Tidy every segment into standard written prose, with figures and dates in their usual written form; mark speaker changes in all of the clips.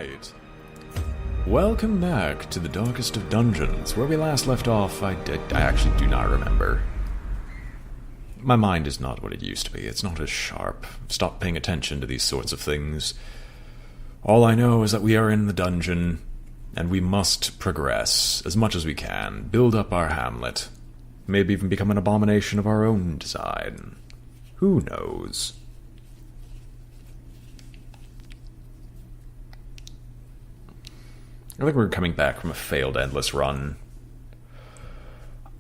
Speaker 1: Alright. Welcome back to the darkest of dungeons. Where we last left off, I actually do not remember. My mind is not what it used to be. It's not as sharp. I've stopped paying attention to these sorts of things. All I know is that we are in the dungeon, and we must progress as much as we can, build up our hamlet, maybe even become an abomination of our own design. Who knows? I think we're coming back from a failed endless run.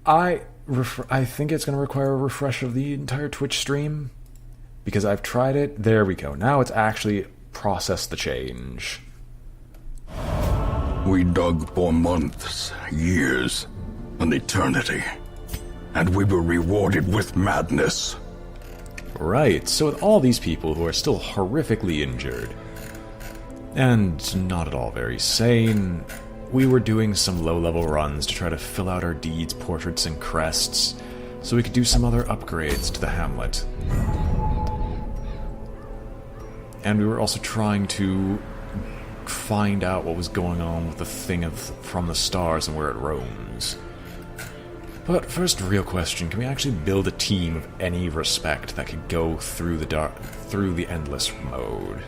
Speaker 1: I think it's going to require a refresh of the entire Twitch stream, because I've tried it. There we go. Now it's actually processed the change.
Speaker 2: We dug for months, years, an eternity, and we were rewarded with madness.
Speaker 1: Right, so with all these people who are still horrifically injured, and not at all very sane, we were doing some low-level runs to try to fill out our deeds, portraits, and crests, so we could do some other upgrades to the hamlet. And we were also trying to find out what was going on with the thing from the stars and where it roams. But first, real question, can we actually build a team of any respect that could go through the endless mode?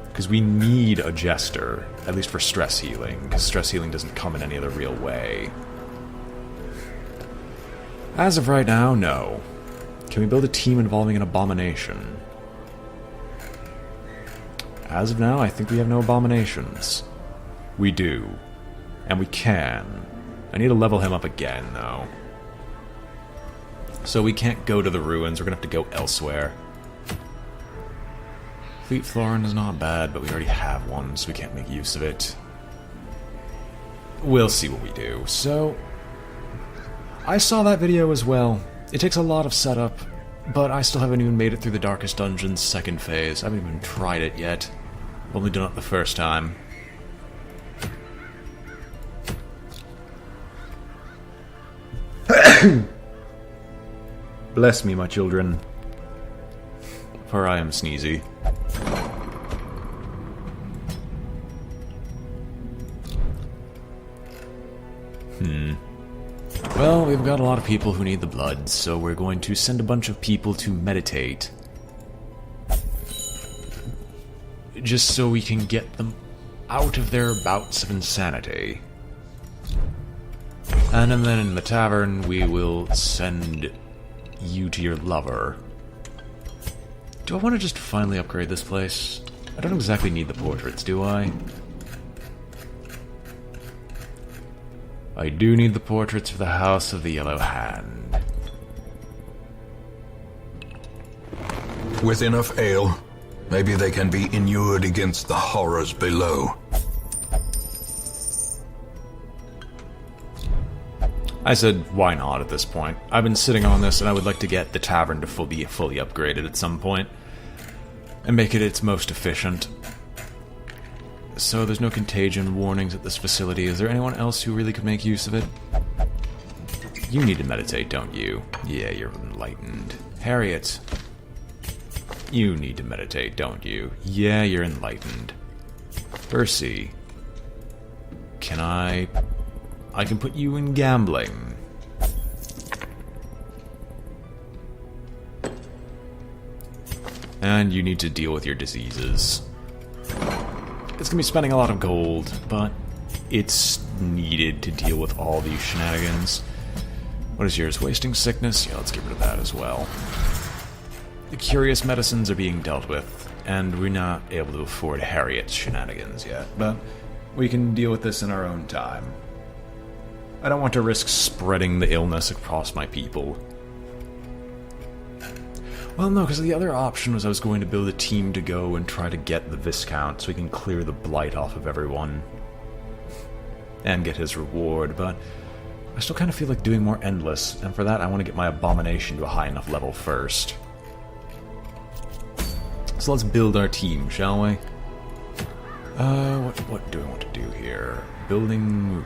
Speaker 1: Because we need a jester, at least for stress healing, because stress healing doesn't come in any other real way. As of right now, no. Can we build a team involving an abomination? As of now, I think we have no abominations. We do. And we can. I need to level him up again, though. So we can't go to the ruins, we're gonna have to go elsewhere. Fleet Florin is not bad, but we already have one, so we can't make use of it. We'll see what we do. So, I saw that video as well. It takes a lot of setup, but I still haven't even made it through the Darkest Dungeon's second phase. I haven't even tried it yet. I've only done it the first time. Bless me, my children, for I am sneezy. Well, we've got a lot of people who need the blood, so we're going to send a bunch of people to meditate. Just so we can get them out of their bouts of insanity. And then in the tavern, we will send you to your lover. Do I want to just finally upgrade this place? I don't exactly need the portraits, do I? I do need the portraits for the House of the Yellow Hand.
Speaker 2: With enough ale, maybe they can be inured against the horrors below.
Speaker 1: I said, why not at this point? I've been sitting on this, and I would like to get the tavern to be fully upgraded at some point, and make it its most efficient. So there's no contagion warnings at this facility. Is there anyone else who really could make use of it? You need to meditate, don't you? Yeah, you're enlightened. Harriet. You need to meditate, don't you? Yeah, you're enlightened. Percy. Can I can put you in gambling. And you need to deal with your diseases. It's gonna be spending a lot of gold, but it's needed to deal with all these shenanigans. What is yours? Wasting sickness? Yeah, let's get rid of that as well. The curious medicines are being dealt with, and we're not able to afford Harriet's shenanigans yet, but we can deal with this in our own time. I don't want to risk spreading the illness across my people. Well, no, because the other option was I was going to build a team to go and try to get the Viscount so we can clear the blight off of everyone. And get his reward, but I still kind of feel like doing more endless, and for that I want to get my abomination to a high enough level first. So let's build our team, shall we? What do I want to do here? Building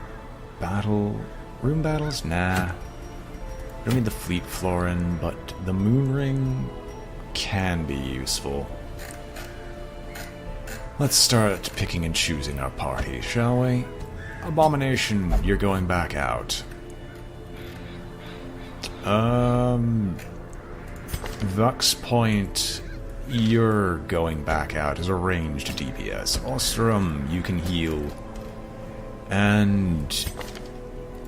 Speaker 1: room battles? Nah. I don't need the Fleet Florin, but the Moon Ring can be useful. Let's start picking and choosing our party, shall we? Abomination, you're going back out. Vux Point, you're going back out as a ranged DPS. Ostrom, you can heal. And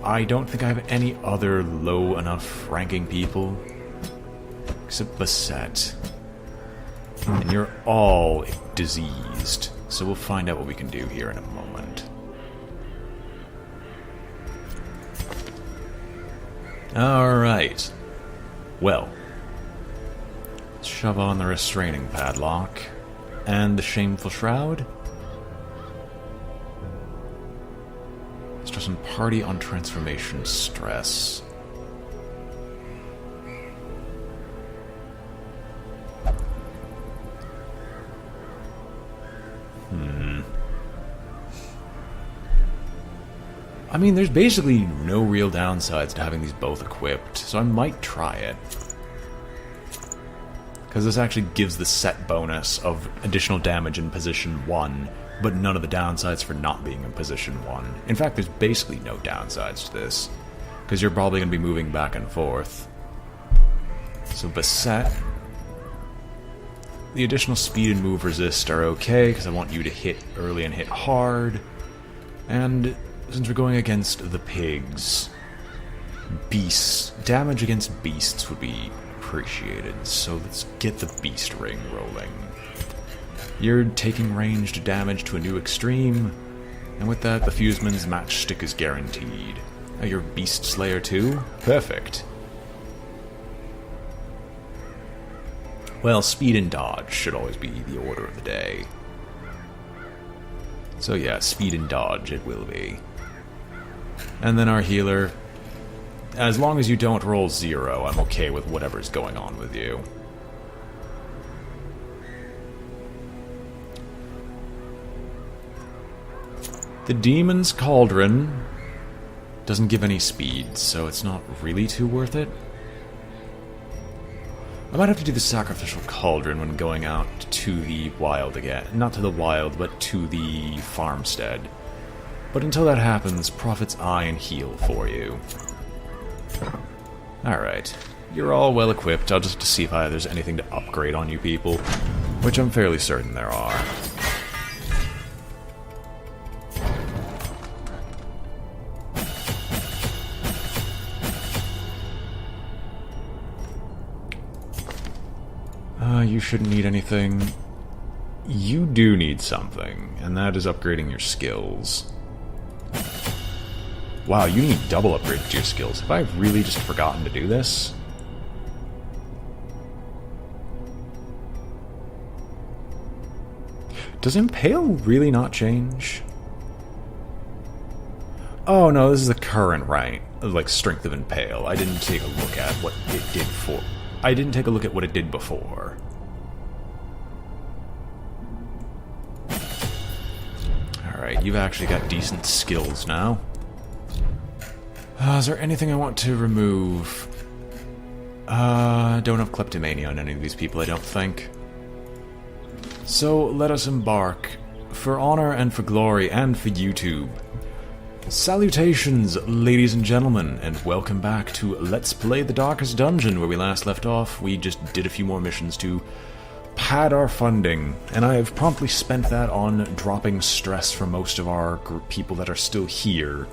Speaker 1: I don't think I have any other low enough ranking people. Except Bassett. And you're all diseased. So we'll find out what we can do here in a moment. Alright. Well. Let's shove on the restraining padlock. And the shameful shroud. Stress and party on transformation stress. I mean, there's basically no real downsides to having these both equipped, so I might try it. Because this actually gives the set bonus of additional damage in position 1, but none of the downsides for not being in position 1. In fact, there's basically no downsides to this, because you're probably going to be moving back and forth. So Bassett. The additional speed and move resist are okay, because I want you to hit early and hit hard. And since we're going against the pigs, beasts, damage against beasts would be appreciated, so let's get the beast ring rolling. You're taking ranged damage to a new extreme, and with that, the Fuseman's matchstick is guaranteed. Oh, you're Beast Slayer too? Perfect. Well, speed and dodge should always be the order of the day. So yeah, speed and dodge it will be. And then our healer. As long as you don't roll 0, I'm okay with whatever's going on with you. The Demon's Cauldron doesn't give any speed, so it's not really too worth it. I might have to do the Sacrificial Cauldron when going out to the wild again. Not to the wild, but to the farmstead. But until that happens, Prophet's Eye and heal for you. Alright. You're all well equipped. I'll just see if there's anything to upgrade on you people. Which I'm fairly certain there are. You shouldn't need anything. You do need something, and that is upgrading your skills. Wow, you need double upgrade to your skills. Have I really just forgotten to do this? Does Impale really not change? Oh no, this is the current right, like Strength of Impale. I didn't take a look at what it did for. I didn't take a look at what it did before. Alright, you've actually got decent skills now. Is there anything I want to remove? Don't have kleptomania on any of these people, I don't think. So, let us embark. For honor and for glory and for YouTube. Salutations, ladies and gentlemen, and welcome back to Let's Play the Darkest Dungeon, where we last left off. We just did a few more missions to pad our funding, and I have promptly spent that on dropping stress for most of our people that are still here,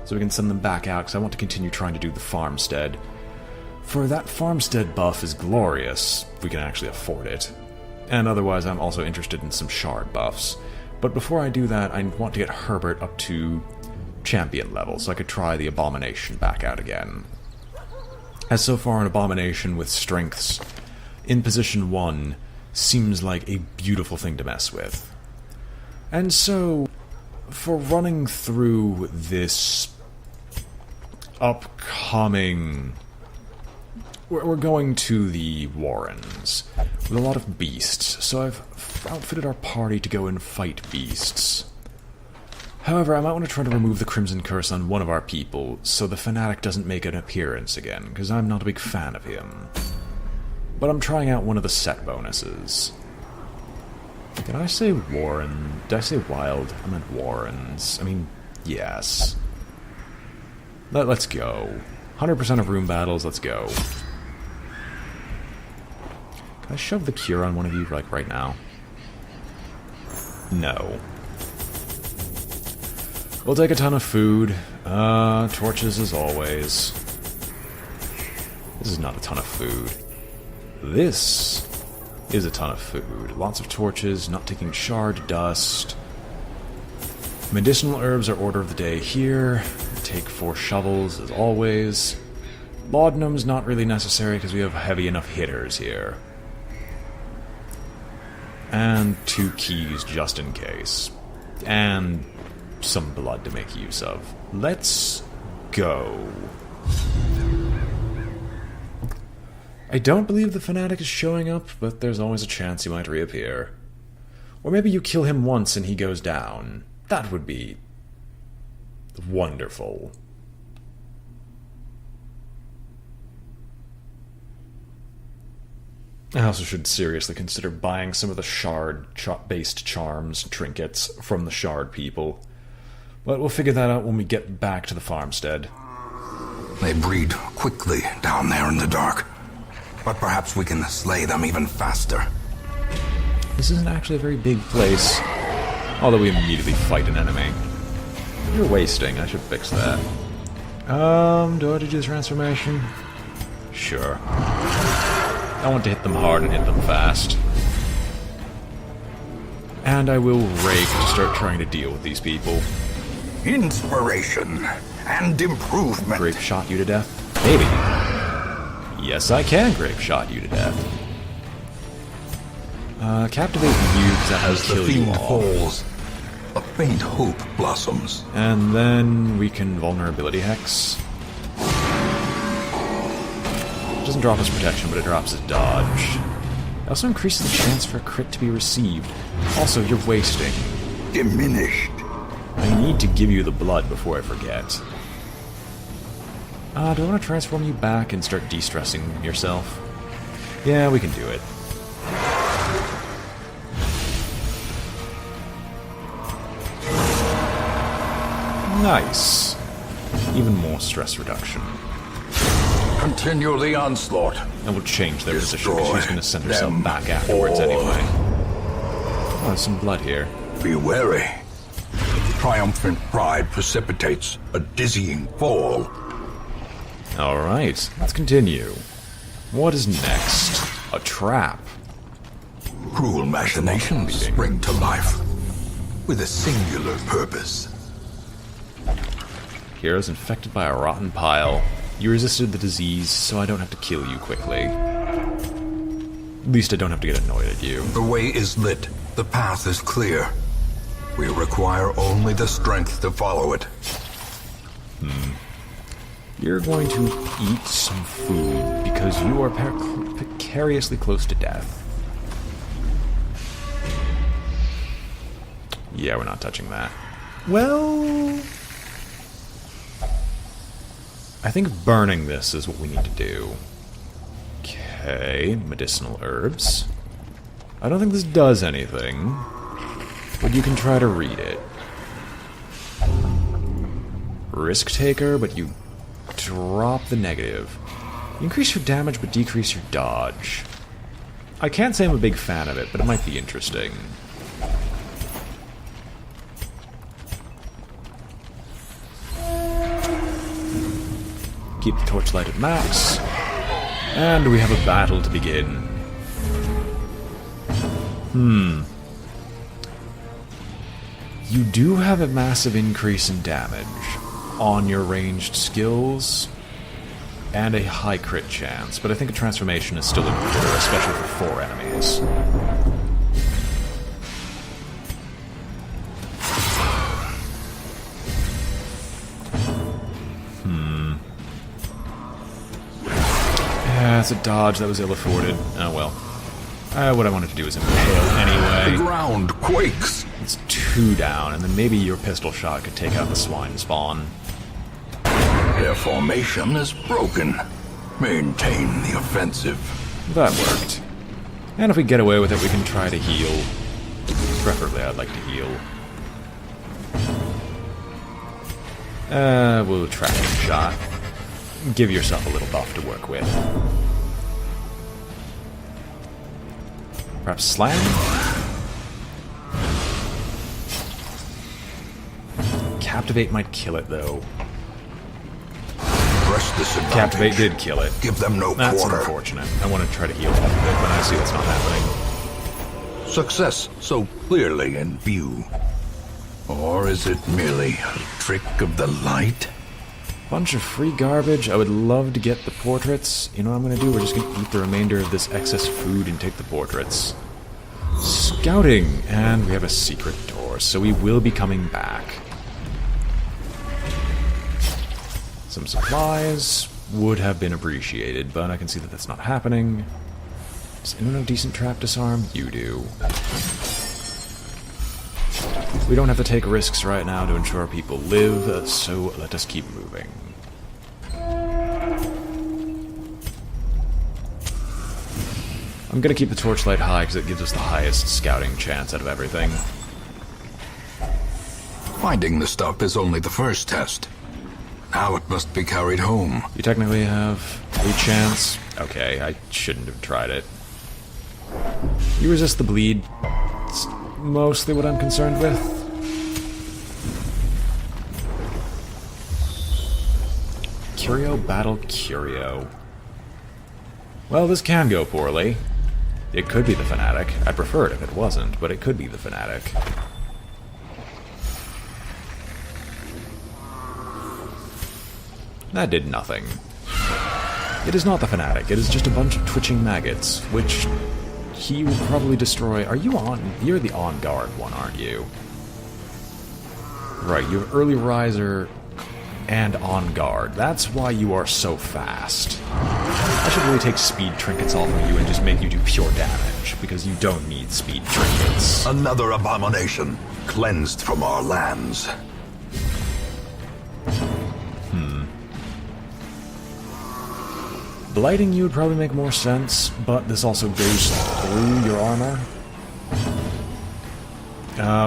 Speaker 1: so we can send them back out, because I want to continue trying to do the farmstead. For that farmstead buff is glorious, if we can actually afford it. And otherwise I'm also interested in some shard buffs. But before I do that, I want to get Herbert up to champion level, so I could try the Abomination back out again. As so far an Abomination with strengths in position 1 seems like a beautiful thing to mess with. And so, for running through this upcoming... We're going to the Warrens with a lot of beasts, so I've outfitted our party to go and fight beasts. However, I might want to try to remove the Crimson Curse on one of our people, so the Fanatic doesn't make an appearance again, because I'm not a big fan of him. But I'm trying out one of the set bonuses. Did I say Warren? Did I say Wild? I meant Warrens. I mean, yes. Let's go. 100% of room battles, let's go. Can I shove the cure on one of you, like, right now? No. We'll take a ton of food. Torches as always. This is not a ton of food. This is a ton of food. Lots of torches, not taking shard dust. Medicinal herbs are order of the day here. Take 4 shovels as always. Laudanum's not really necessary because we have heavy enough hitters here. And 2 keys just in case. And some blood to make use of. Let's go. I don't believe the fanatic is showing up, but there's always a chance he might reappear. Or maybe you kill him once and he goes down. That would be wonderful. I also should seriously consider buying some of the shard-based charms and trinkets from the shard people. But we'll figure that out when we get back to the farmstead.
Speaker 2: They breed quickly down there in the dark. But perhaps we can slay them even faster.
Speaker 1: This isn't actually a very big place. Although we immediately fight an enemy. You're wasting, I should fix that. Do I have to do the transformation? Sure. I want to hit them hard and hit them fast. And I will rake to start trying to deal with these people.
Speaker 2: Inspiration and improvement.
Speaker 1: Grape shot you to death? Maybe. Yes, I can grape shot you to death. Captivate you, because that has kill you all.
Speaker 2: Falls, a faint hope blossoms.
Speaker 1: And then we can vulnerability hex. It doesn't drop his protection, but it drops his dodge. It also increases the chance for a crit to be received. Also, you're wasting.
Speaker 2: Diminished.
Speaker 1: I need to give you the blood before I forget. Do I want to transform you back and start de-stressing yourself? Yeah, we can do it. Nice. Even more stress reduction.
Speaker 2: Continue the onslaught.
Speaker 1: And we'll change their position
Speaker 2: Destroy
Speaker 1: because she's going to send herself
Speaker 2: them
Speaker 1: back afterwards
Speaker 2: all.
Speaker 1: anyway. Oh, there's some blood here.
Speaker 2: Be wary. Triumphant pride precipitates a dizzying fall.
Speaker 1: Alright, let's continue. What is next? A trap.
Speaker 2: Cruel machinations spring to life with a singular purpose.
Speaker 1: Heroes infected by a rotten pile. You resisted the disease, so I don't have to kill you quickly. At least I don't have to get annoyed at you.
Speaker 2: The way is lit. The path is clear. We require only the strength to follow it.
Speaker 1: You're going to eat some food because you are precariously close to death. Yeah, we're not touching that. Well, I think burning this is what we need to do. Okay, medicinal herbs. I don't think this does anything, but you can try to read it. Risk taker, but you drop the negative. You increase your damage, but decrease your dodge. I can't say I'm a big fan of it, but it might be interesting. Keep the torchlight at max. And we have a battle to begin. You do have a massive increase in damage on your ranged skills, and a high crit chance, but I think a transformation is still in order, especially for 4 enemies. Yeah, it's a dodge that was ill-afforded. Oh well. What I wanted to do is impale anyway.
Speaker 2: The ground quakes.
Speaker 1: It's 2 down, and then maybe your pistol shot could take out the swine spawn.
Speaker 2: Their formation is broken. Maintain the offensive.
Speaker 1: That worked. And if we get away with it, we can try to heal. Preferably, I'd like to heal. We'll tracking shot. Give yourself a little buff to work with. Perhaps slam? Captivate might kill it, though.
Speaker 2: Press this advantage.
Speaker 1: Captivate did kill it.
Speaker 2: Give them no
Speaker 1: That's
Speaker 2: quarter.
Speaker 1: unfortunate. I want to try to heal off of it, but I see that's not happening.
Speaker 2: Success so clearly in view. Or is it merely a trick of the light?
Speaker 1: Bunch of free garbage. I would love to get the portraits. You know what I'm going to do? We're just going to eat the remainder of this excess food and take the portraits. Scouting! And we have a secret door, so we will be coming back. Some supplies would have been appreciated, but I can see that that's not happening. Does anyone have decent trap disarm? You do. We don't have to take risks right now to ensure people live, so let us keep moving. I'm gonna keep the torchlight high because it gives us the highest scouting chance out of everything.
Speaker 2: Finding the stuff is only the first test. Now it must be carried home.
Speaker 1: You technically have a chance. Okay, I shouldn't have tried it. You resist the bleed. It's mostly what I'm concerned with. Curio battle Curio. Well, this can go poorly. It could be the Fanatic. I'd prefer it if it wasn't, but it could be the Fanatic. That did nothing. It is not the Fanatic. It is just a bunch of twitching maggots, which he will probably destroy. Are you on? You're the on-guard one, aren't you? Right, you have early riser and on-guard. That's why you are so fast. I should really take speed trinkets off of you and just make you do pure damage, because you don't need speed trinkets.
Speaker 2: Another abomination, cleansed from our lands.
Speaker 1: Blighting you would probably make more sense, but this also goes through your armor.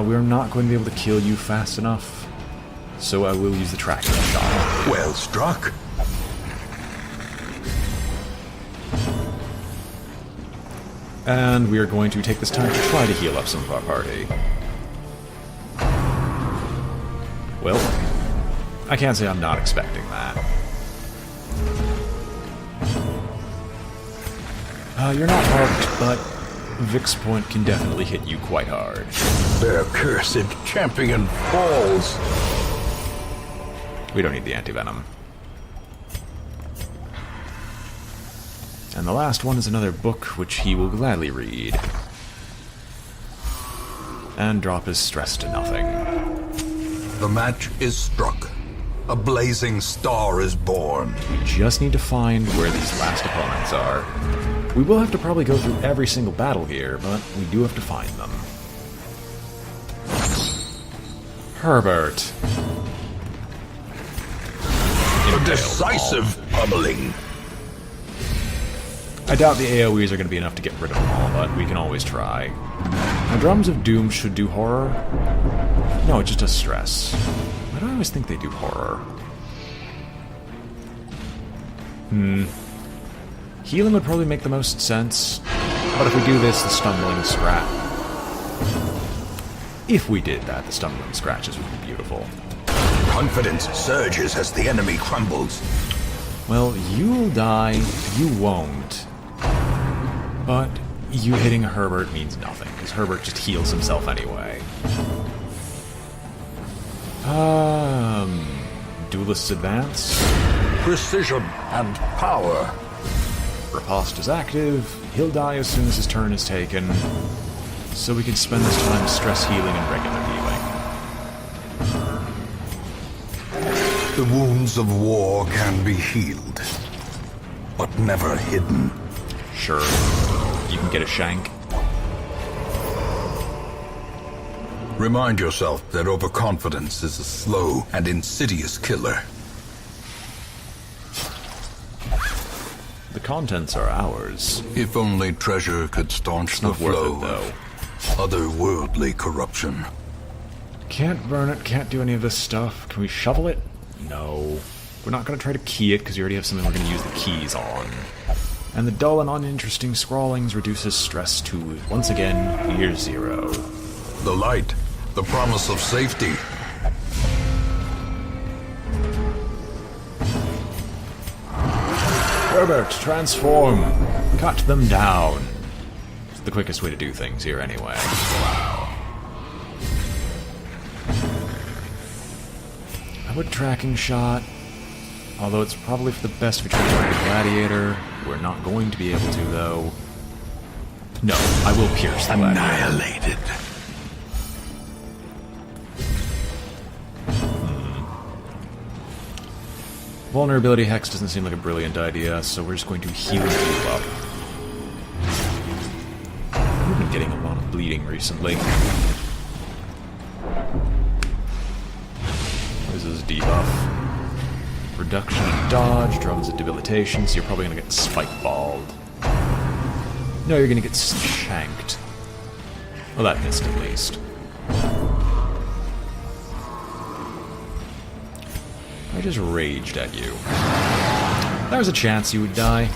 Speaker 1: We're not going to be able to kill you fast enough, so I will use the tracking shot.
Speaker 2: Well struck.
Speaker 1: And we are going to take this time to try to heal up some of our party. Well, I can't say I'm not expecting that. You're not marked, but Vic's point can definitely hit you quite hard.
Speaker 2: Their cursed champion falls.
Speaker 1: We don't need the anti-venom. And the last one is another book which he will gladly read. And drop his stress to nothing.
Speaker 2: The match is struck. A blazing star is born.
Speaker 1: We just need to find where these last opponents are. We will have to probably go through every single battle here, but we do have to find them. Herbert.
Speaker 2: A decisive pummeling.
Speaker 1: I doubt the AoEs are going to be enough to get rid of them all, but we can always try. Now, Drums of Doom should do horror. No, it just does stress. Why do I always think they do horror? Healing would probably make the most sense, but if we do this, the Stumbling Scratch... If we did that, the Stumbling Scratches would be beautiful.
Speaker 2: Confidence surges as the enemy crumbles.
Speaker 1: Well, you'll die, you won't. But you hitting Herbert means nothing, because Herbert just heals himself anyway. Duelist's Advance.
Speaker 2: Precision and power.
Speaker 1: Riposte is active. He'll die as soon as his turn is taken. So we can spend this time stress healing and regular healing.
Speaker 2: The wounds of war can be healed, but never hidden.
Speaker 1: Sure. You can get a shank.
Speaker 2: Remind yourself that overconfidence is a slow and insidious killer.
Speaker 1: The contents are ours.
Speaker 2: If only treasure could staunch
Speaker 1: It's
Speaker 2: the
Speaker 1: not worth
Speaker 2: flow.
Speaker 1: it, though.
Speaker 2: Otherworldly corruption.
Speaker 1: Can't burn it, can't do any of this stuff. Can we shovel it? No. We're not going to try to key it, because we already have something we're going to use the keys on. And the dull and uninteresting scrawlings reduces stress to, once again, near 0.
Speaker 2: The light. The promise of safety.
Speaker 1: Herbert, transform! Cut them down! It's the quickest way to do things here, anyway. I would tracking shot, although it's probably for the best if we try to target a gladiator. We're not going to be able to, though. No, I will pierce the gladiator.
Speaker 2: Annihilated.
Speaker 1: Vulnerability Hex doesn't seem like a brilliant idea, so we're just going to heal you up. We've been getting a lot of bleeding recently. What is this debuff? Reduction in dodge, drums of debilitation, so you're probably going to get spike-balled. No, you're going to get shanked. Well, that missed at least. I just raged at you. There was a chance you would die.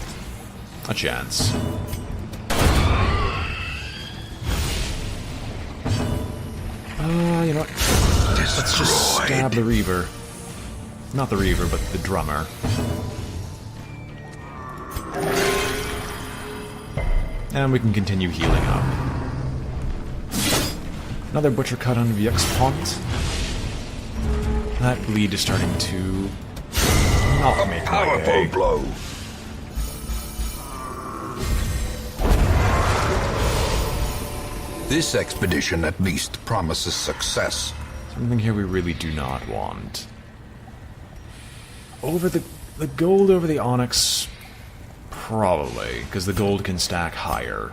Speaker 1: A chance. You know what? Let's just stab the Reaver. Not the Reaver, but the drummer. And we can continue healing up. Another butcher cut on Viscount. That bleed is starting to not make
Speaker 2: Powerful blow. This expedition at least promises success.
Speaker 1: Something here we really do not want. Over the gold over the onyx, probably, because the gold can stack higher.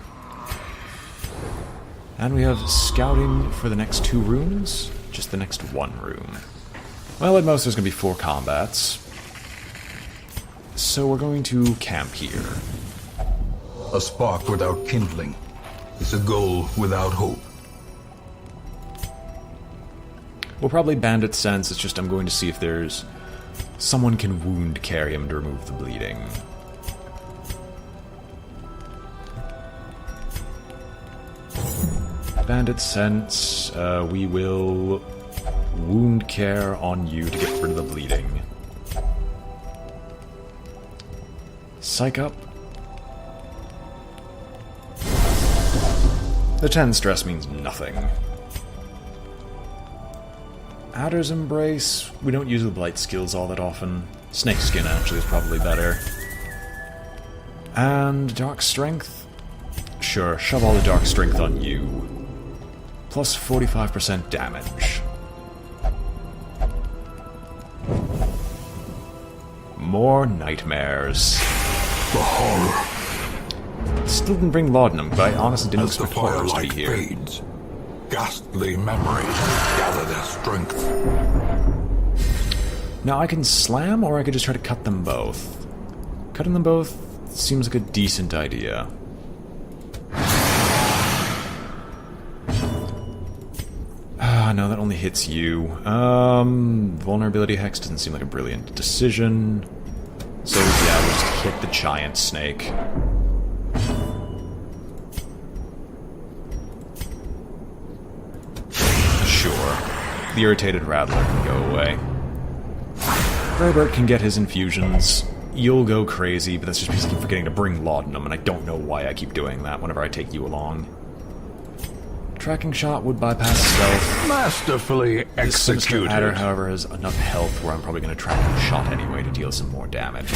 Speaker 1: And we have scouting for the next 2 rooms, just the next 1 room. Well, at most there's going to be 4 combats. So we're going to camp here.
Speaker 2: A spark without kindling is a goal without hope.
Speaker 1: We'll probably bandit sense, it's just I'm going to see if there's... someone can wound carry him to remove the bleeding. Bandit sense, we will... wound care on you to get rid of the bleeding. Psych up. The 10 stress means nothing. Adder's Embrace, we don't use the blight skills all that often. Snake Skin actually is probably better. And Dark Strength? Sure, shove all the Dark Strength on you. Plus 45% damage. More nightmares.
Speaker 2: The horror.
Speaker 1: Still didn't bring laudanum, but I honestly didn't
Speaker 2: As the
Speaker 1: expect horrors to be
Speaker 2: firelight
Speaker 1: here.
Speaker 2: fades, ghastly memories gather their strength.
Speaker 1: Now I can slam, or I could just try to cut them both. Cutting them both seems like a decent idea. Ah, no, that only hits you. Vulnerability Hex doesn't seem like a brilliant decision. So yeah, we'll just hit the giant snake. Sure. The irritated rattler can go away. Herbert can get his infusions. You'll go crazy, but that's just because I keep forgetting to bring laudanum, and I don't know why I keep doing that whenever I take you along. Tracking shot would bypass stealth.
Speaker 2: Masterfully
Speaker 1: This sinister
Speaker 2: executed.
Speaker 1: adder, however, has enough health where I'm probably going to tracking shot anyway to deal some more damage.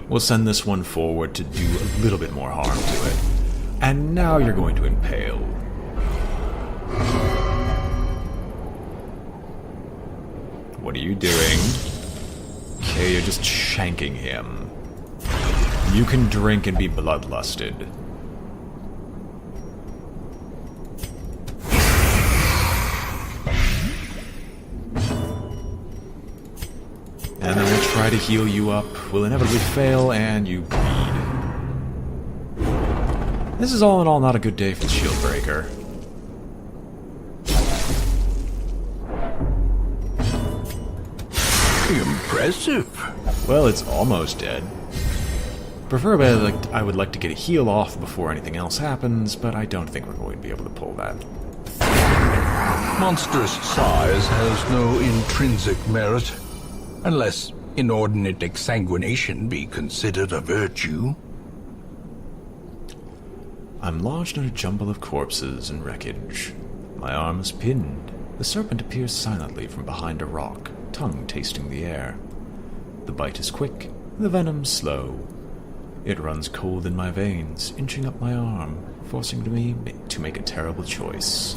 Speaker 1: We'll send this one forward to do a little bit more harm to it. And now you're going to impale. What are you doing? Okay, you're just shanking him. You can drink and be bloodlusted. And then we'll try to heal you up. We'll inevitably fail, and you bleed. This is all in all not a good day for the shield breaker.
Speaker 2: Impressive.
Speaker 1: Well, it's almost dead. Preferably, I would like to get a heal off before anything else happens, but I don't think we're going to be able to pull that.
Speaker 2: Monstrous size has no intrinsic merit, unless inordinate exsanguination be considered a virtue.
Speaker 1: I'm lodged in a jumble of corpses and wreckage. My arm is pinned. The serpent appears silently from behind a rock, tongue tasting the air. The bite is quick, the venom slow. It runs cold in my veins, inching up my arm, forcing me to make a terrible choice.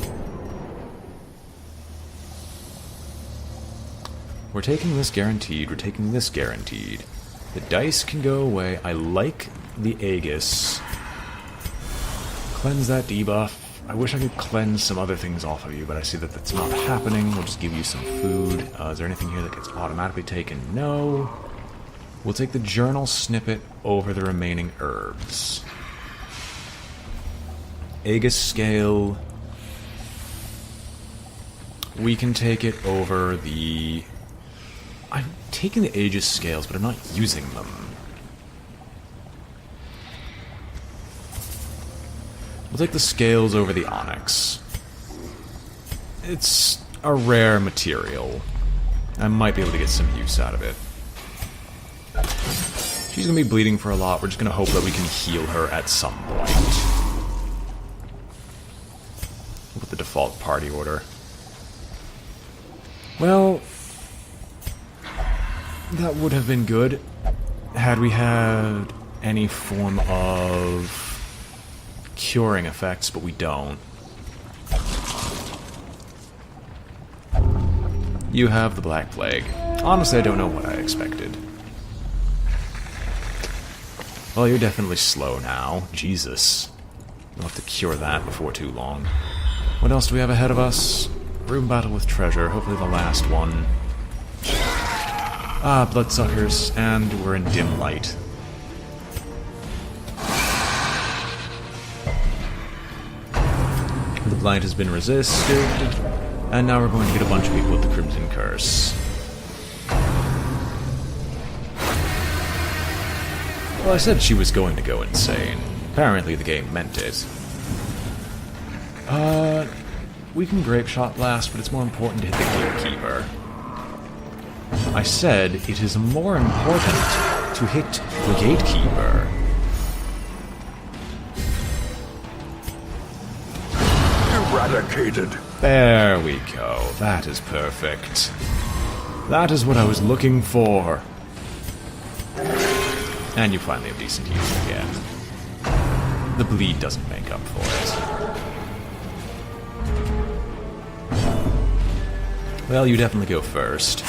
Speaker 1: We're taking this guaranteed, we're taking this guaranteed. The dice can go away. I like the Aegis. Cleanse that debuff. I wish I could cleanse some other things off of you, but I see that that's not happening. We'll just give you some food. Is there anything here that gets automatically taken? No. We'll take the journal snippet over the remaining herbs. Aegis scale. We can take it over the... I'm taking the Aegis scales, but I'm not using them. We'll take the scales over the onyx. It's a rare material. I might be able to get some use out of it. She's going to be bleeding for a lot. We're just going to hope that we can heal her at some point. With the default party order. Well, that would have been good had we had any form of curing effects, but we don't. You have the Black Plague. Honestly, I don't know what I expected. Well, you're definitely slow now. Jesus. We'll have to cure that before too long. What else do we have ahead of us? Room battle with treasure, hopefully the last one. Ah, bloodsuckers, and we're in dim light. The blight has been resisted, and now we're going to get a bunch of people with the Crimson Curse. Well, I said she was going to go insane. Apparently the game meant it. We can Grape Shot Blast, but it's more important to hit the Gatekeeper. I said it is more important to hit the Gatekeeper.
Speaker 2: Eradicated.
Speaker 1: There we go. That is perfect. That is what I was looking for. And you finally have decent healing again. The bleed doesn't make up for it. Well, you definitely go first.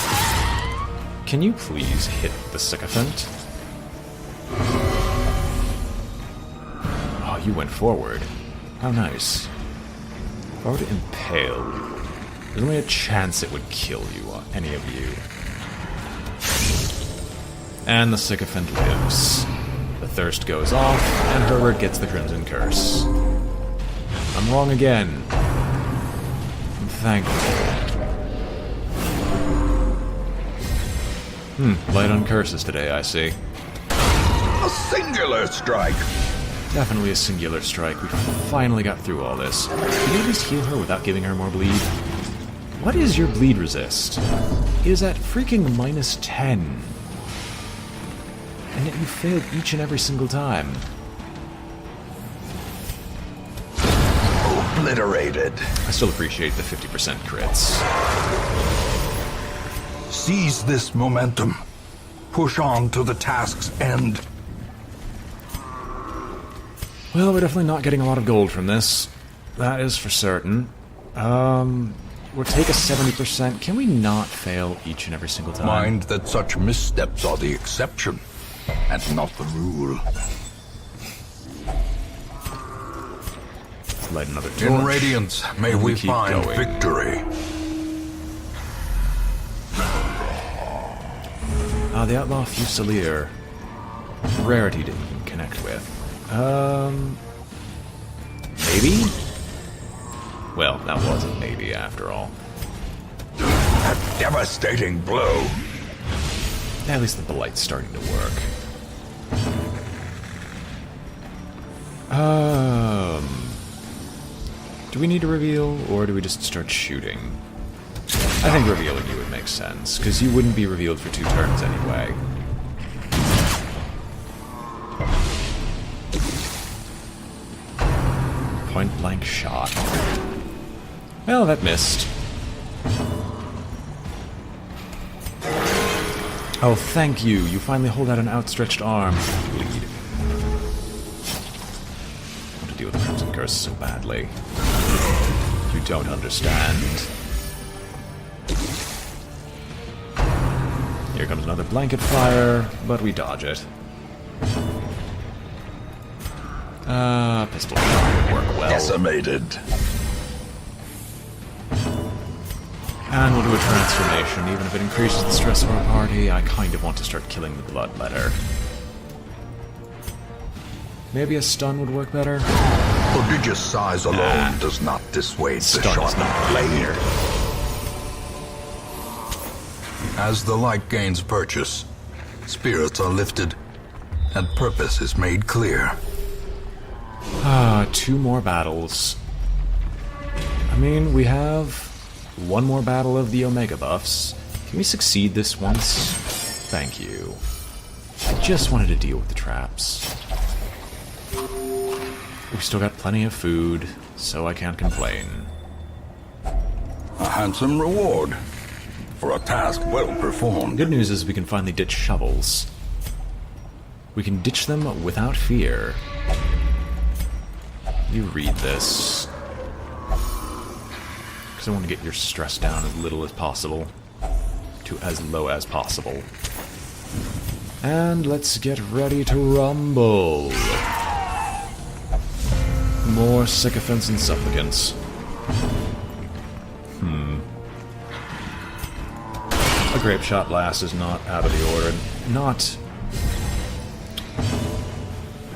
Speaker 1: Can you please hit the Sycophant? Oh, you went forward. How nice. If I were to impale, there's only a chance it would kill you, any of you. And the Sycophant lives. The thirst goes off, and Herbert gets the Crimson Curse. I'm wrong again. I'm thankful. Light on curses today, I see.
Speaker 2: A singular strike.
Speaker 1: Definitely a singular strike. We finally got through all this. Can you just heal her without giving her more bleed? What is your bleed resist? It is at freaking -10. And yet you failed each and every single time.
Speaker 2: Obliterated.
Speaker 1: I still appreciate the 50% crits.
Speaker 2: Seize this momentum. Push on to the task's end.
Speaker 1: Well, we're definitely not getting a lot of gold from this. That is for certain. We'll take a 70%. Can we not fail each and every single time?
Speaker 2: Mind that such missteps are the exception, and not the rule.
Speaker 1: Light another torch.
Speaker 2: In Radiance, may we
Speaker 1: keep
Speaker 2: find
Speaker 1: going.
Speaker 2: victory.
Speaker 1: The Outlaw Fusilier. Rarity didn't even connect with. Maybe? Well, that wasn't maybe after all.
Speaker 2: A devastating blow.
Speaker 1: At least the Belight's starting to work. Do we need to reveal, or do we just start shooting? I think revealing you would make sense, because you wouldn't be revealed for 2 turns anyway. Point blank shot. Well, that missed. Oh, thank you. You finally hold out an outstretched arm. Bleed. I want to deal with the Crimson Curse so badly. You don't understand. Here comes another blanket fire, but we dodge it. Pistol shot would work well.
Speaker 2: Decimated.
Speaker 1: And we'll do a transformation. Even if it increases the stress of our party, I kind of want to start killing the bloodletter. Maybe a stun would work better?
Speaker 2: Prodigious size alone does not dissuade the sharp blade. As the light gains purchase, spirits are lifted, and purpose is made clear.
Speaker 1: 2 more battles. I mean, we have 1 more battle of the Omega buffs. Can we succeed this once? Thank you. I just wanted to deal with the traps. We've still got plenty of food, so I can't complain.
Speaker 2: A handsome reward for a task well performed.
Speaker 1: Good news is we can finally ditch shovels. We can ditch them without fear. You read this. Because I want to get your stress down as little as possible. To as low as possible. And let's get ready to rumble. More sycophants and supplicants. A grape shot blast is not out of the order. Not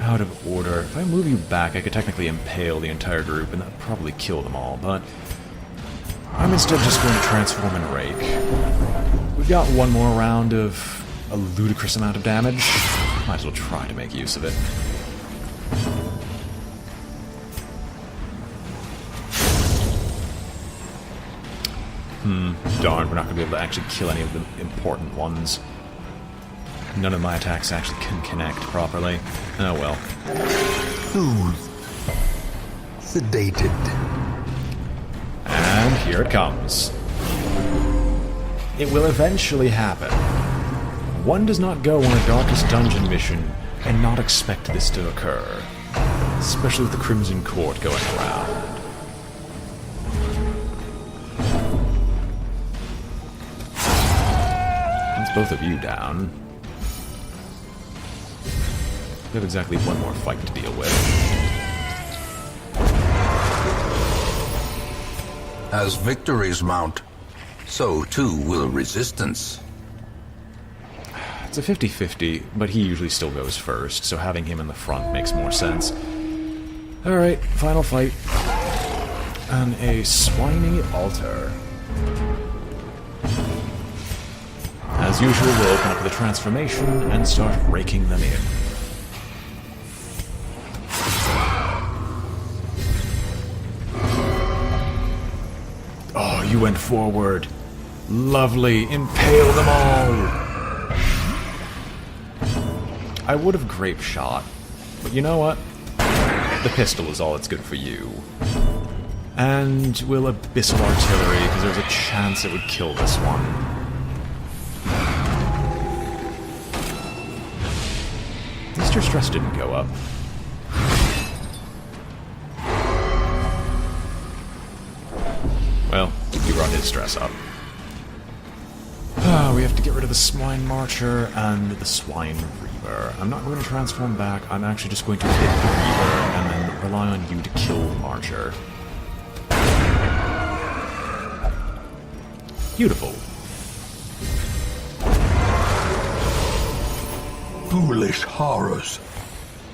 Speaker 1: out of order. If I move you back, I could technically impale the entire group, and that would probably kill them all, but I'm instead just going to transform and rake. We've got 1 more round of a ludicrous amount of damage. Might as well try to make use of it. Darn, we're not going to be able to actually kill any of the important ones. None of my attacks actually can connect properly. Oh well.
Speaker 2: Soothed. Sedated.
Speaker 1: And here it comes. It will eventually happen. One does not go on a Darkest Dungeon mission and not expect this to occur. Especially with the Crimson Court going around. That's both of you down. We have exactly 1 more fight to deal with.
Speaker 2: As victories mount, so too will resistance.
Speaker 1: It's a 50-50, but he usually still goes first, so having him in the front makes more sense. Alright, final fight. On a swiny altar. As usual, we'll open up the transformation and start raking them in. Oh, you went forward. Lovely. Impale them all. I would have grape shot, but you know what? The pistol is all that's good for you. And we'll abyssal artillery, because there's a chance it would kill this one. At least your stress didn't go up. Well, you brought his stress up. We have to get rid of the Swine Marcher and the Swine Reaver. I'm not going to transform back, I'm actually just going to hit the Reaver and then rely on you to kill the Marcher. Beautiful.
Speaker 2: foolish horrors.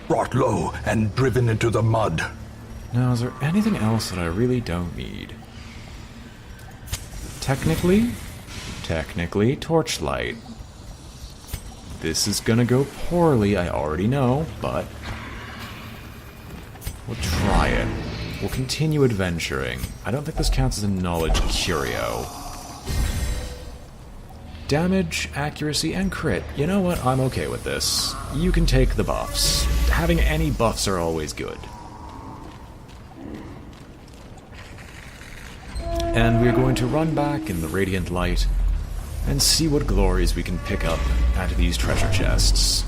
Speaker 2: Brought low and driven into the mud.
Speaker 1: Now, is there anything else that I really don't need? Technically, torchlight. This is gonna go poorly, I already know, but we'll try it. We'll continue adventuring. I don't think this counts as a knowledge curio. Damage, accuracy, and crit. You know what? I'm okay with this. You can take the buffs. Having any buffs are always good. And we're going to run back in the radiant light and see what glories we can pick up out of these treasure chests.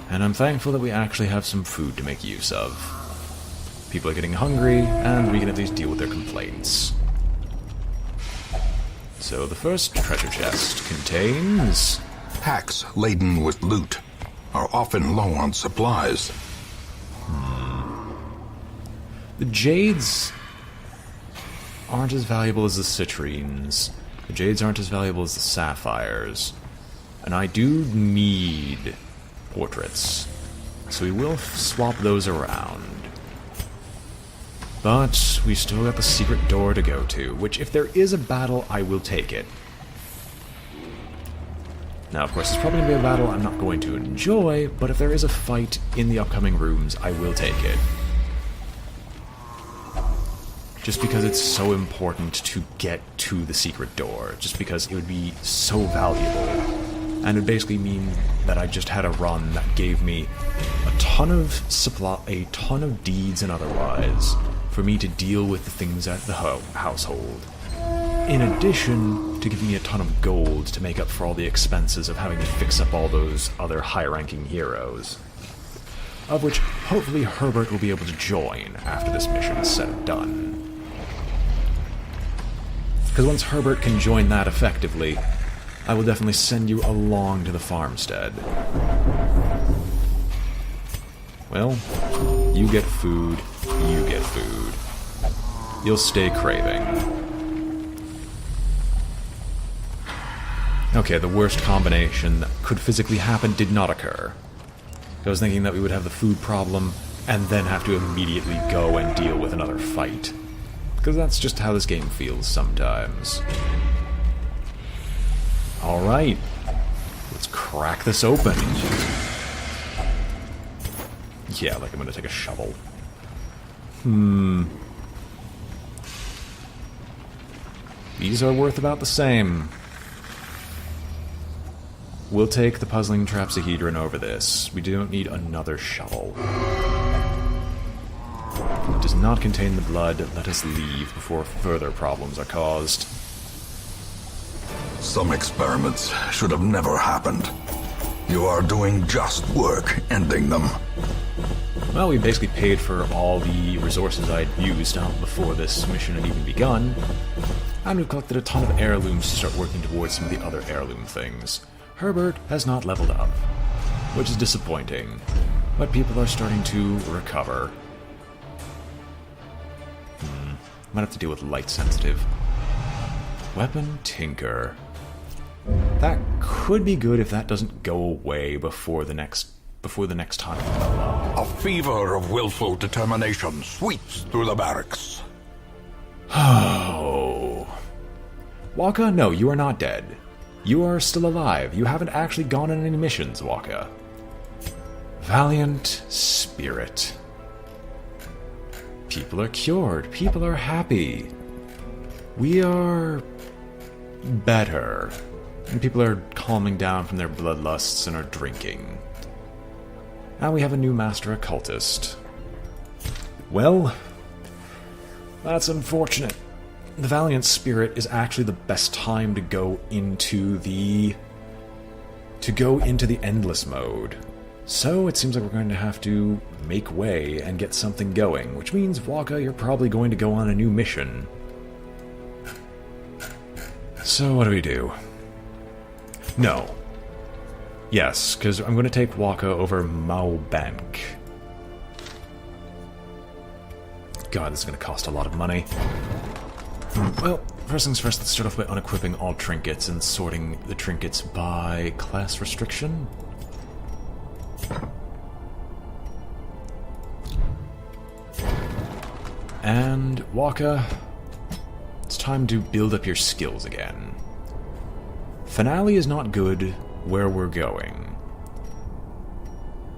Speaker 1: And I'm thankful that we actually have some food to make use of. People are getting hungry, and we can at least deal with their complaints. So the first treasure chest contains...
Speaker 2: Packs laden with loot are often low on supplies.
Speaker 1: The jades aren't as valuable as the citrines. The jades aren't as valuable as the sapphires. And I do need portraits. So we will swap those around. But we still got the secret door to go to, which if there is a battle, I will take it. Now, of course, it's probably going to be a battle I'm not going to enjoy, but if there is a fight in the upcoming rooms, I will take it. Just because it's so important to get to the secret door. Just because it would be so valuable. And it would basically mean that I just had a run that gave me a ton of supply, a ton of deeds and otherwise, for me to deal with the things at the household. In addition to giving me a ton of gold to make up for all the expenses of having to fix up all those other high-ranking heroes. Of which, hopefully, Herbert will be able to join after this mission is said and done. Because once Herbert can join that effectively, I will definitely send you along to the farmstead. Well, you get food, you get food. You'll stay craving. Okay, the worst combination that could physically happen did not occur. I was thinking that we would have the food problem, and then have to immediately go and deal with another fight. Because that's just how this game feels sometimes. Alright, let's crack this open. Yeah, like I'm gonna take a shovel. These are worth about the same. We'll take the puzzling trapsahedron over this. We don't need another shovel. It does not contain the blood. Let us leave before further problems are caused.
Speaker 2: Some experiments should have never happened. You are doing just work ending them.
Speaker 1: Well, we basically paid for all the resources I'd used before this mission had even begun. And we've collected a ton of heirlooms to start working towards some of the other heirloom things. Herbert has not leveled up, which is disappointing, but people are starting to recover. Might have to deal with light sensitive. Weapon Tinker. That could be good if that doesn't go away before the next time we level up.
Speaker 2: A fever of willful determination sweeps through the barracks.
Speaker 1: Oh. Waka, no, you are not dead. You are still alive. You haven't actually gone on any missions, Waka. Valiant spirit. People are cured. People are happy. We are better. And people are calming down from their bloodlusts and are drinking. Now we have a new master occultist. Well, that's unfortunate. The Valiant Spirit is actually the best time to go into the endless mode. So it seems like we're going to have to make way and get something going, which means, Waka, you're probably going to go on a new mission. So what do we do? No. Yes, because I'm going to take Waka over Mao Bank. God, this is going to cost a lot of money. Well, first things first, let's start off by unequipping all trinkets and sorting the trinkets by class restriction. And, Waka, it's time to build up your skills again. Finale is not good where we're going.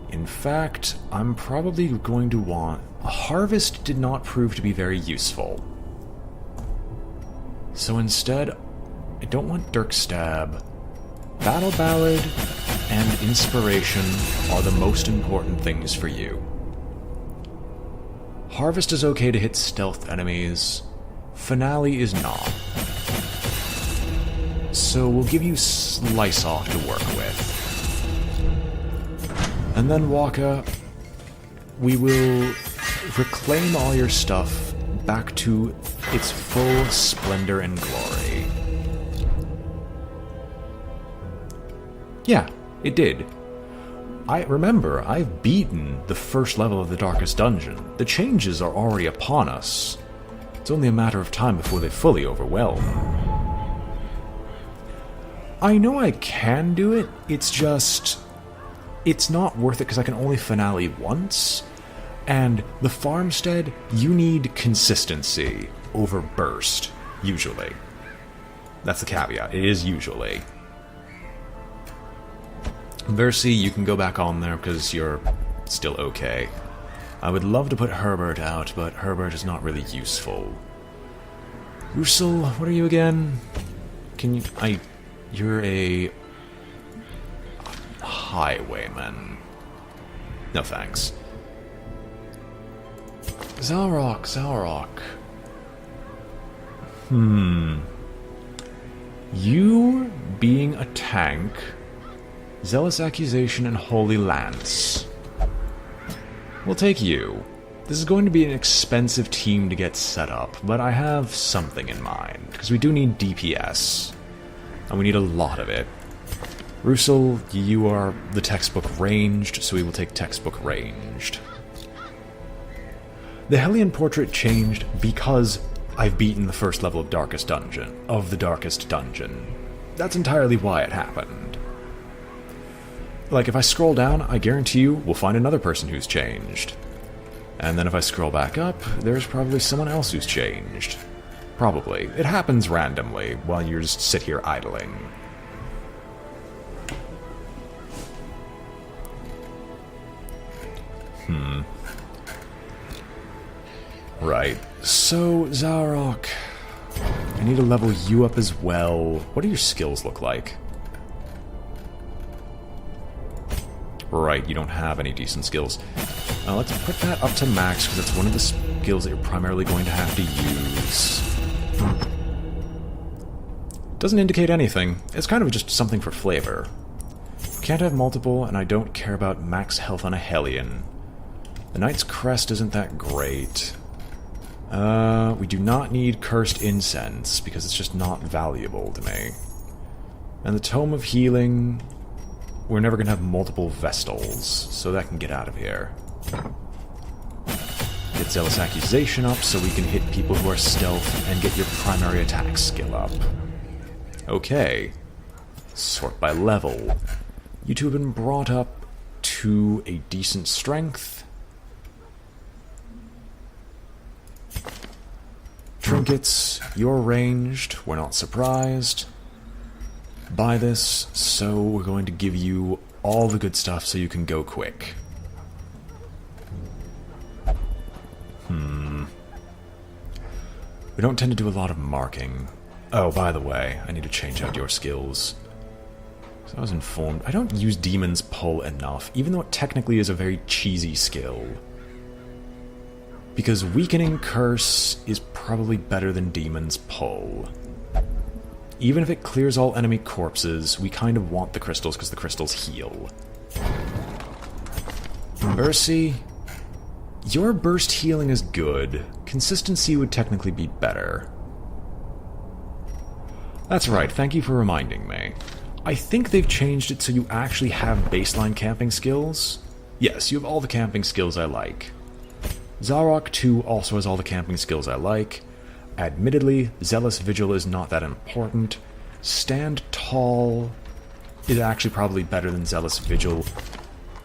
Speaker 1: In fact, I'm probably going to want... Harvest did not prove to be very useful. So instead, I don't want Dirk Stab. Battle Ballad and Inspiration are the most important things for you. Harvest is okay to hit stealth enemies. Finale is not. So we'll give you Slice Off to work with. And then, Waka, we will reclaim all your stuff back to its full splendor and glory. Yeah, it did. Remember, I've beaten the first level of the Darkest Dungeon. The changes are already upon us. It's only a matter of time before they fully overwhelm. I know I can do it, it's just... It's not worth it because I can only finale once, and the farmstead, you need consistency over burst, usually. That's the caveat, it is usually. Versi, you can go back on there because you're still okay. I would love to put Herbert out, but Herbert is not really useful. Russell, what are you again? Can you... You're a... highwayman. No thanks. Zalrock. You being a tank, Zealous Accusation, and Holy Lance. We'll take you. This is going to be an expensive team to get set up, but I have something in mind, because we do need DPS, and we need a lot of it. Russell, you are the textbook ranged, so we will take textbook ranged. The Hellion portrait changed because I've beaten the first level of the Darkest Dungeon. That's entirely why it happened. Like, if I scroll down, I guarantee you we'll find another person who's changed. And then if I scroll back up, there's probably someone else who's changed. Probably. It happens randomly while you just sit here idling. Right. So, Zarok, I need to level you up as well. What do your skills look like? Right, you don't have any decent skills. Let's put that up to max, because it's one of the skills that you're primarily going to have to use. Doesn't indicate anything. It's kind of just something for flavor. Can't have multiple, and I don't care about max health on a Hellion. The Knight's Crest isn't that great. We do not need Cursed Incense, because it's just not valuable to me. And the Tome of Healing... We're never going to have multiple Vestals, so that can get out of here. Get Zealous Accusation up so we can hit people who are stealth and get your primary attack skill up. Okay. Sort by level. You two have been brought up to a decent strength. Trinkets, you're ranged. We're not surprised by this, so we're going to give you all the good stuff so you can go quick. We don't tend to do a lot of marking. Oh, by the way, I need to change out your skills. So I was informed. I don't use Demon's Pull enough, even though it technically is a very cheesy skill. Because Weakening Curse is probably better than Demon's Pull. Even if it clears all enemy corpses, we kind of want the crystals because the crystals heal. Mercy, your burst healing is good. Consistency would technically be better. That's right, thank you for reminding me. I think they've changed it so you actually have baseline camping skills. Yes, you have all the camping skills I like. Zarok 2 also has all the camping skills I like. Admittedly, Zealous Vigil is not that important. Stand Tall is actually probably better than Zealous Vigil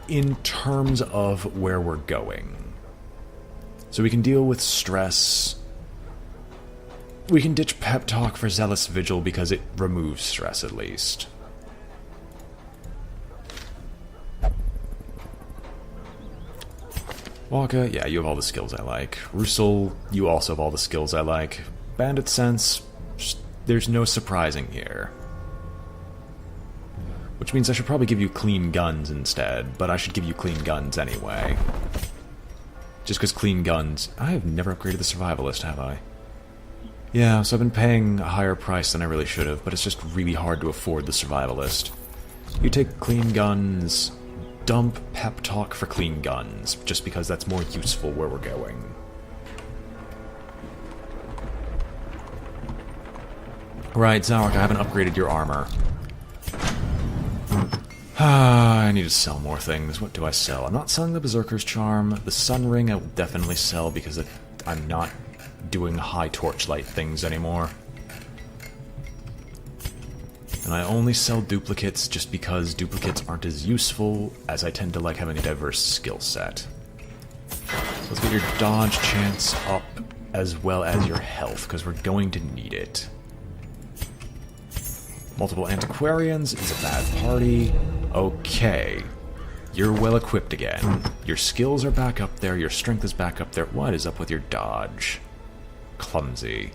Speaker 1: in terms of where we're going. So we can deal with stress. We can ditch Pep Talk for Zealous Vigil because it removes stress at least. Waka, yeah, you have all the skills I like. Russell, you also have all the skills I like. Bandit Sense, there's no surprising here. Which means I should probably give you clean guns instead, but I should give you clean guns anyway. Just because clean guns... I have never upgraded the Survivalist, have I? Yeah, so I've been paying a higher price than I really should have, but it's just really hard to afford the Survivalist. You take clean guns, dump Pep Talk for clean guns, just because that's more useful where we're going. Right, Zarok, I haven't upgraded your armor. I need to sell more things. What do I sell? I'm not selling the Berserker's Charm. The Sun Ring I will definitely sell because I'm not doing high torchlight things anymore. And I only sell duplicates just because duplicates aren't as useful as I tend to like having a diverse skill set. So let's get your dodge chance up as well as your health because we're going to need it. Multiple Antiquarians is a bad party. Okay. You're well equipped again. Your skills are back up there, your strength is back up there. What is up with your dodge? Clumsy.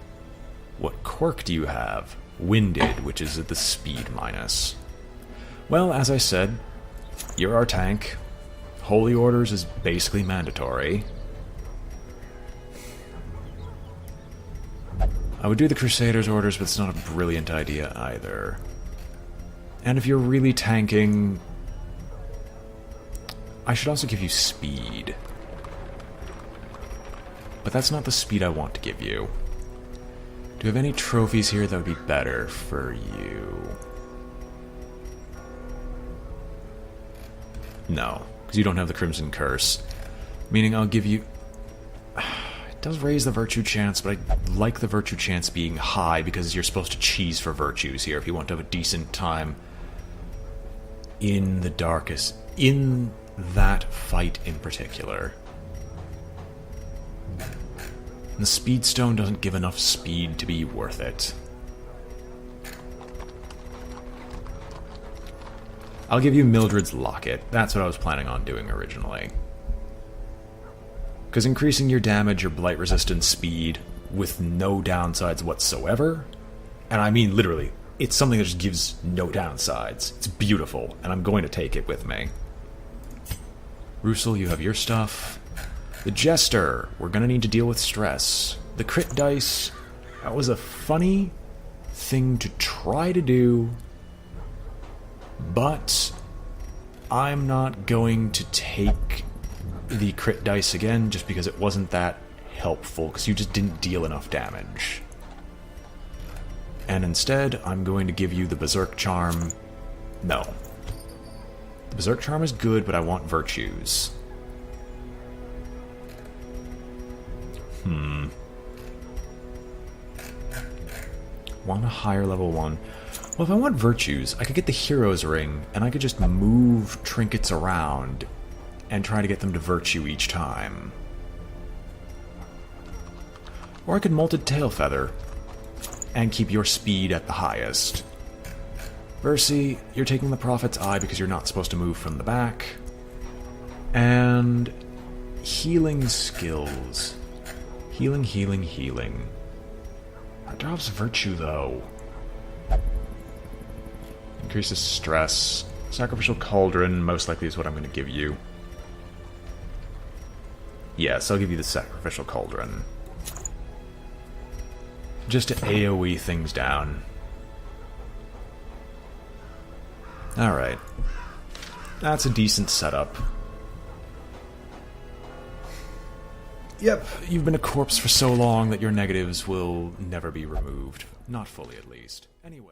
Speaker 1: What quirk do you have? Winded, which is at the speed minus. Well, as I said, you're our tank. Holy Orders is basically mandatory. I would do the Crusaders' orders, but it's not a brilliant idea either. And if you're really tanking... I should also give you speed. But that's not the speed I want to give you. Do you have any trophies here that would be better for you? No, because you don't have the Crimson Curse. Meaning I'll give you... It does raise the virtue chance, but I like the virtue chance being high because you're supposed to cheese for virtues here if you want to have a decent time in the darkest, in that fight in particular. And the Speed Stone doesn't give enough speed to be worth it. I'll give you Mildred's Locket. That's what I was planning on doing originally. Because increasing your damage, your blight resistance, speed, with no downsides whatsoever, and I mean literally, it's something that just gives no downsides. It's beautiful, and I'm going to take it with me. Russell, you have your stuff. The Jester, we're going to need to deal with stress. The crit dice, that was a funny thing to try to do, but I'm not going to take the crit dice again just because it wasn't that helpful, because you just didn't deal enough damage. And instead, I'm going to give you the Berserk Charm. No. The Berserk Charm is good, but I want virtues. Want a higher level one. Well, if I want virtues, I could get the Hero's Ring, and I could just move trinkets around and try to get them to virtue each time. Or I could Molted Tail Feather and keep your speed at the highest. Versi, you're taking the Prophet's Eye because you're not supposed to move from the back. And healing skills. Healing, healing, healing. That drops virtue, though. Increases stress. Sacrificial Cauldron most likely is what I'm going to give you. Yes, I'll give you the Sacrificial Cauldron. Just to AoE things down. Alright. That's a decent setup. Yep, you've been a corpse for so long that your negatives will never be removed. Not fully, at least. Anyway.